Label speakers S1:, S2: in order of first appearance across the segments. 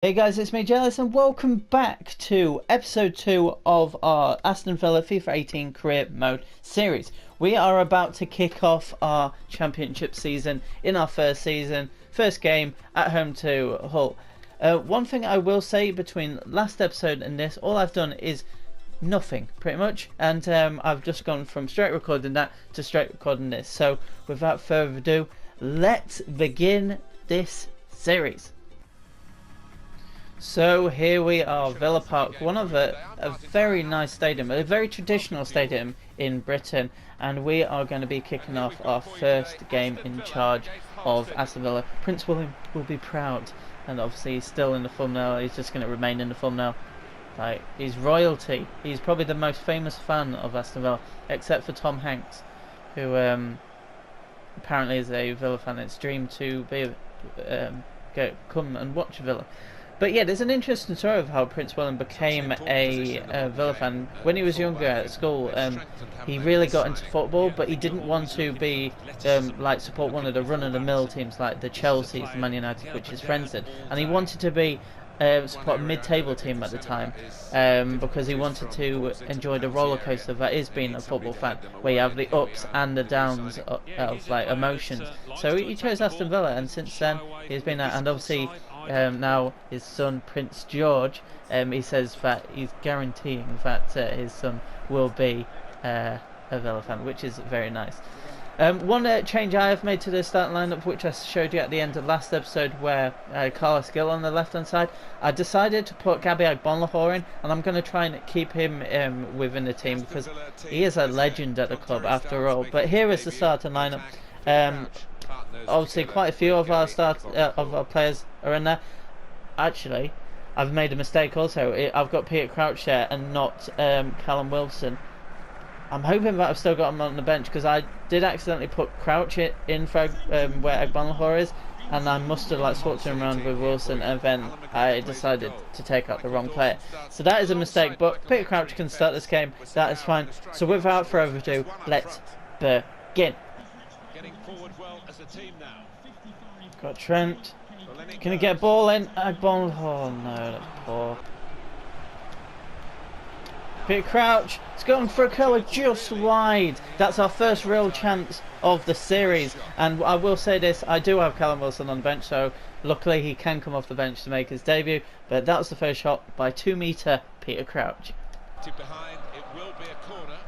S1: Hey guys, it's me, Jealous, and welcome back to episode 2 of our Aston Villa FIFA 18 Career Mode series. We are about to kick off our championship season in our first game at home to Hull. One thing I will say between last episode and this, all I've done is nothing, pretty much, and I've just gone from straight recording that to straight recording this. So without further ado, let's begin this series. So here we are, Villa Park, one of a very nice stadium, a very traditional stadium in Britain, and we are going to be kicking off our first game in charge of Aston Villa. Prince William will be proud, and obviously he's still in the thumbnail. He's just going to remain in the thumbnail. Like, he's royalty. He's probably the most famous fan of Aston Villa, except for Tom Hanks, who apparently is a Villa fan. It's dream to be come and watch Villa. But yeah, there's an interesting story of how Prince William became a Villa fan. When he was younger at school, he really got into football, but he didn't want to be like support one of the run-of-the-mill teams like the Chelsea, the Man United, which his friends did, and he wanted to be support a mid-table team at the time because he wanted to enjoy the roller coaster that is being a football fan, where you have the ups and the downs of like emotions. So he chose Aston Villa, and since then he's been that, and obviously. Now his son Prince George, he says that he's guaranteeing that his son will be a Villa fan, which is very nice. One change I have made to the starting lineup, which I showed you at the end of last episode, where Carlos Gill on the left hand side, I decided to put Gabby Agbonlahor in, and I'm going to try and keep him within the team because he is a legend at the club after all. But here is the starting lineup. Obviously quite a few of our players are in there. Actually, I've made a mistake also. I've got Peter Crouch there and not Callum Wilson. I'm hoping that I've still got him on the bench because I did accidentally put Crouch in for where Agbonlahor is, and I must have like swapped him around with Wilson, and then I decided to take out the wrong player. So that is a mistake, but Peter Crouch can start this game. That is fine. So without further ado, let's begin. Got Trent. Can he get a ball in? Agbon. Oh no, that's poor. Peter Crouch. It's going for a curler just wide. That's our first real chance of the series. And I will say this: I do have Callum Wilson on the bench, so luckily he can come off the bench to make his debut. But that was the first shot by 2-meter Peter Crouch.
S2: Behind, it will be a corner.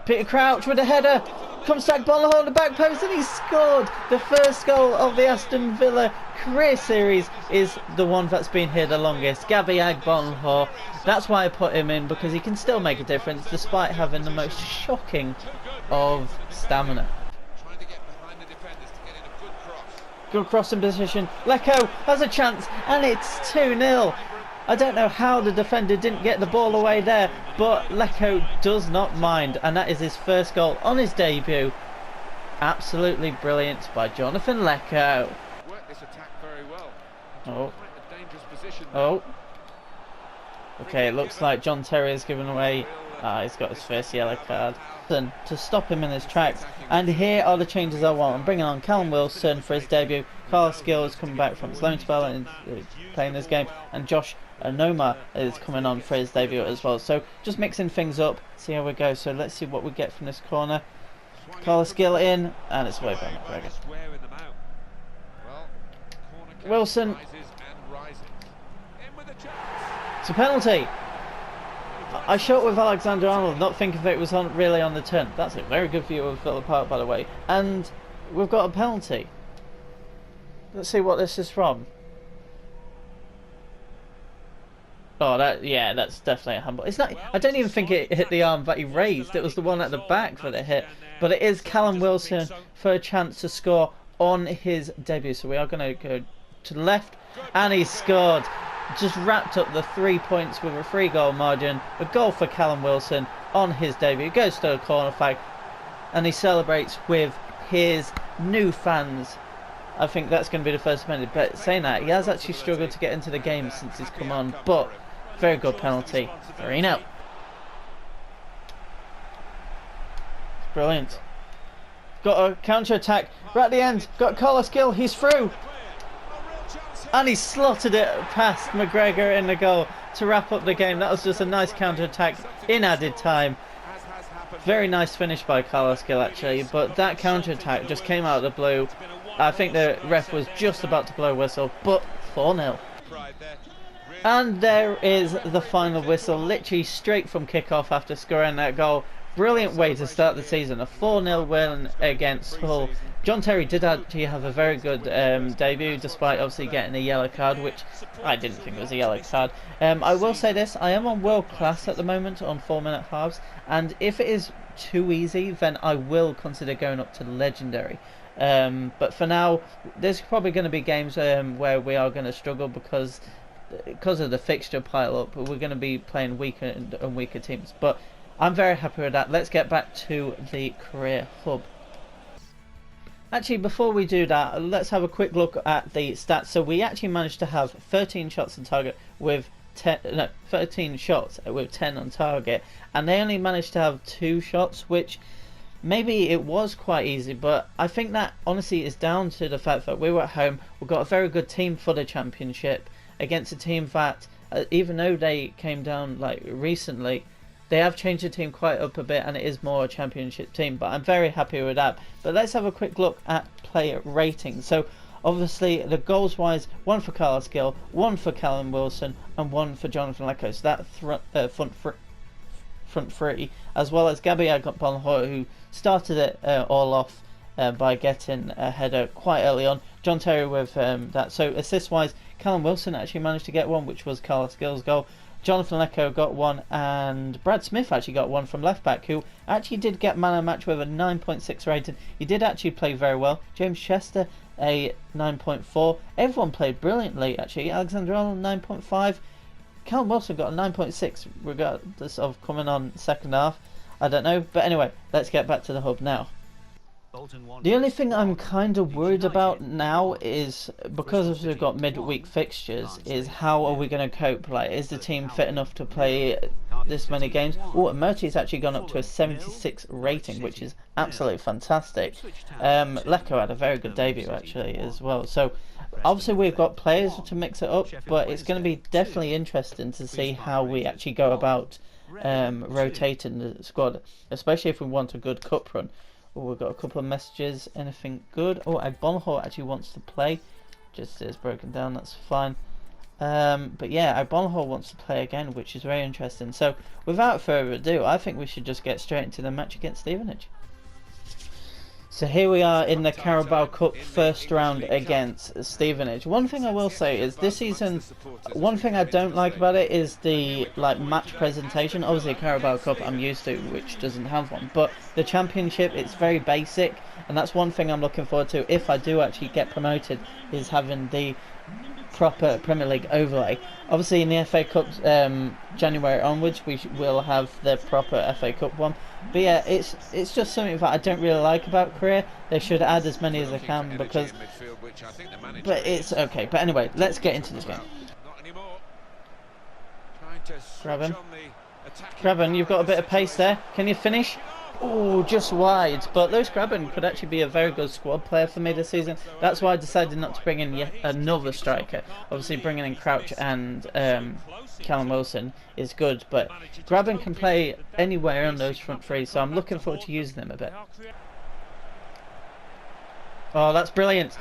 S1: Peter Crouch with a header. Comes to Agbonlahor on the back post, and he scored. The first goal of the Aston Villa career series is the one that's been here the longest. Gabby Agbonlahor. That's why I put him in, because he can still make a difference despite having the most shocking of stamina.
S2: Trying to get behind the defenders to get in a good cross.
S1: Good crossing position. Lecco has a chance, and it's 2-0. I don't know how the defender didn't get the ball away there, but Lecco does not mind, and that is his first goal on his debut. Absolutely brilliant by Jonathan Lecco.
S2: Worked this attack very well.
S1: Oh.
S2: Quite a dangerous position.
S1: Oh. Okay, it looks like John Terry has given away. He's got his first yellow card. To stop him in his tracks. And here are the changes I want. I'm bringing on Callum Wilson for his debut. Carlos Gill is coming back from his loan spell and playing this game. And Josh Anoma is coming on for his debut as well. So just mixing things up, see how we go. So let's see what we get from this corner. Carlos Gill in, and it's away by McGregor. Wilson. It's a penalty. I shot with Alexander Arnold, not thinking that it was really on the turn. That's a very good view of Villa Park, by the way. And we've got a penalty. Let's see what this is from. Oh, that's definitely a handball. It's not. I don't even think it hit the arm that he raised. It was the one at the back that it hit. But it is Callum Wilson for a chance to score on his debut. So we are going to go to the left, and he scored. Just wrapped up the 3 points with a 3-goal margin. A goal for Callum Wilson on his debut. Goes to a corner flag, and he celebrates with his new fans. I think that's going to be the first minute. But saying that, he has actually struggled to get into the game since he's come on. But very good penalty. 3-0. Brilliant. Got a counter attack right at the end. Got Carlos Gill. He's through. And he slotted it past McGregor in the goal to wrap up the game. That was just a nice counter-attack in added time. Very nice finish by Carlos Gil actually, but that counter-attack just came out of the blue. I think the ref was just about to blow a whistle, but 4-0. And there is the final whistle, literally straight from kickoff after scoring that goal. Brilliant way to start the season, a 4-0 win against Hull. John Terry did actually have a very good debut, despite obviously getting a yellow card, which I didn't think was a yellow card. I will say this, I am on world class at the moment on 4-minute halves, and if it is too easy, then I will consider going up to legendary. But for now, there's probably going to be games where we are going to struggle because of the fixture pile up. We're going to be playing weaker and weaker teams, but I'm very happy with that. Let's get back to the career hub. Actually, before we do that, let's have a quick look at the stats. So we actually managed to have 13 shots on target with 13 shots with 10 on target, and they only managed to have 2 shots, which maybe it was quite easy, but I think that honestly is down to the fact that we were at home. We've got a very good team for the championship against a team that, even though they came down like recently, they have changed the team quite up a bit and it is more a championship team, but I'm very happy with that. But let's have a quick look at player ratings. So obviously the goals wise, 1 for Carlos Gil, 1 for Callum Wilson and 1 for Jonathan Lecco. So that front three, as well as Gabriel Bonhor, who started it all off by getting a header quite early on. John Terry with that. So assist wise, Callum Wilson actually managed to get 1, which was Carlos Gil's goal. Jonathan Lecco got 1, and Brad Smith actually got 1 from left back, who actually did get man of the match with a 9.6 rating. He did actually play very well. James Chester a 9.4. Everyone played brilliantly actually. Alexander Arnold 9.5. Callum Wilson got a 9.6 regardless of coming on second half. I don't know, but anyway, let's get back to the hub now. The only thing I'm kind of worried about now is, because we've got midweek fixtures, is how are we going to cope? Like, is the team fit enough to play this many games? Oh, and Murty's actually gone up to a 76 rating, which is absolutely fantastic. Lecco had a very good debut actually as well. So obviously we've got players to mix it up, but it's going to be definitely interesting to see how we actually go about rotating the squad, especially if we want a good cup run. Oh, we've got a couple of messages. Anything good? Oh, Agbonhor actually wants to play. Just is broken down. That's fine. But yeah, Agbonhor wants to play again, which is very interesting. So, without further ado, I think we should just get straight into the match against Stevenage. So here we are in the Carabao Cup first round against Stevenage. One thing I will say is this season, one thing I don't like about it is the match presentation. Obviously Carabao Cup I'm used to, which doesn't have one, but the Championship, it's very basic, and that's one thing I'm looking forward to if I do actually get promoted, is having the proper Premier League overlay. Obviously in the FA Cup January onwards we will have the proper FA Cup one, but yeah, it's just something that I don't really like about career. They should add as many as they can, because but it's okay. But anyway, let's get into this game. Graben, you've got a bit of pace there. Can you finish? Oh, just wide. But Lewis Graben could actually be a very good squad player for me this season. That's why I decided not to bring in yet another striker. Obviously bringing in Crouch and Callum Wilson is good, but Graben can play anywhere on those front three, so I'm looking forward to using them a bit. Oh, that's brilliant.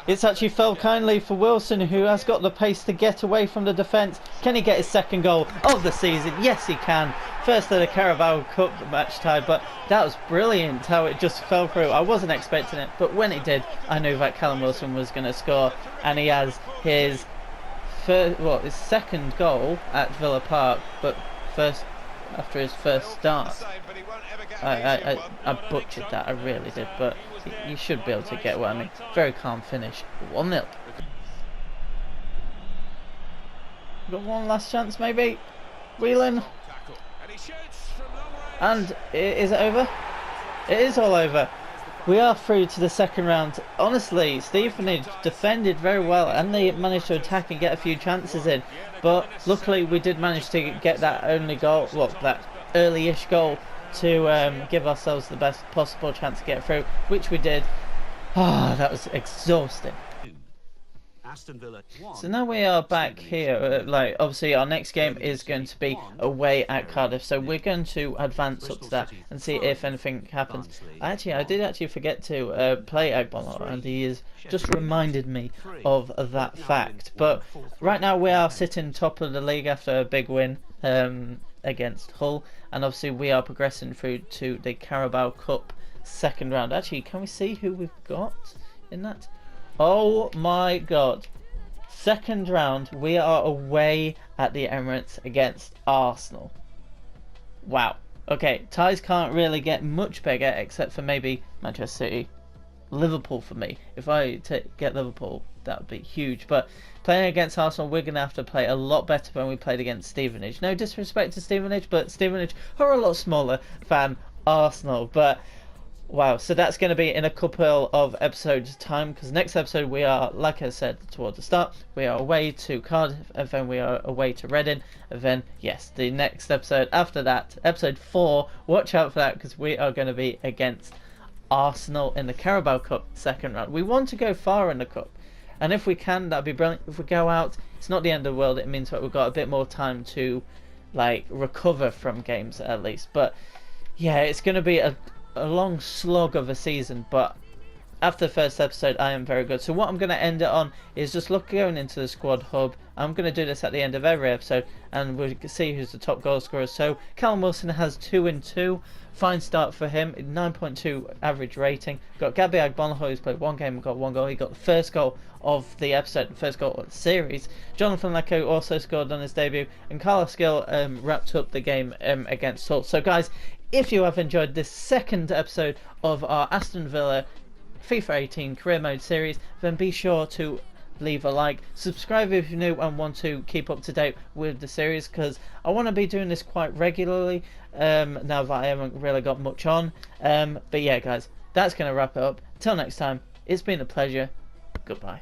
S1: It's actually fell kindly for Wilson, who has got the pace to get away from the defence. Can he get his second goal of the season? Yes, he can. First of the Carabao Cup match tie, but that was brilliant how it just fell through. I wasn't expecting it, but when it did, I knew that Callum Wilson was going to score, and he has his his second goal at Villa Park, but first after his first start. I butchered that, I really did, but you should be able to get what I mean. Very calm finish, 1-0. Got one last chance maybe. Whelan. And is it over? It is all over. We are through to the second round. Honestly, Stevenage defended very well and they managed to attack and get a few chances in. But luckily we did manage to get that only goal, well, that early-ish goal, to give ourselves the best possible chance to get through, which we did. Ah, that was exhausting.
S3: Aston Villa 1.
S1: So now we are back here. Like, obviously, our next game is going to be away at Cardiff. So we're going to advance up to that and see if anything happens. Actually, I did forget to play Agbonlahor, and he has just reminded me of that fact. But right now we are sitting top of the league after a big win against Hull, and obviously we are progressing through to the Carabao Cup second round. Actually, can we see who we've got in that? Oh my god. Second round, we are away at the Emirates against Arsenal. Wow. Okay, ties can't really get much bigger except for maybe Manchester City. Liverpool for me. If I get Liverpool, that would be huge. But playing against Arsenal, we're going to have to play a lot better than we played against Stevenage. No disrespect to Stevenage, but Stevenage are a lot smaller than Arsenal. But wow, so that's going to be in a couple of episodes time, because next episode we are, like I said towards the start, we are away to Cardiff, and then we are away to Reading, and then, yes, the next episode after that, episode 4, watch out for that, because we are going to be against Arsenal in the Carabao Cup second round. We want to go far in the Cup, and if we can, that'd be brilliant. If we go out, it's not the end of the world. It means that we've got a bit more time to, like, recover from games at least. But yeah, it's going to be a long slog of a season, but after the first episode I am very good. So what I'm going to end it on is just going into the squad hub. I'm going to do this at the end of every episode, and we'll see who's the top goal scorer. So Callum Wilson has 2 and 2, fine start for him, 9.2 average rating. Got Gabby Agbonlahor, who's played 1 game and got 1 goal. He got the first goal of the episode, the first goal of the series. Jonathan Lecco also scored on his debut, and Carlos Gill wrapped up the game against Hull. So guys, if you have enjoyed this second episode of our Aston Villa FIFA 18 Career Mode series, then be sure to leave a like, subscribe if you're new and want to keep up to date with the series, because I want to be doing this quite regularly now that I haven't really got much on. But yeah guys, that's going to wrap it up. Till next time, it's been a pleasure. Goodbye.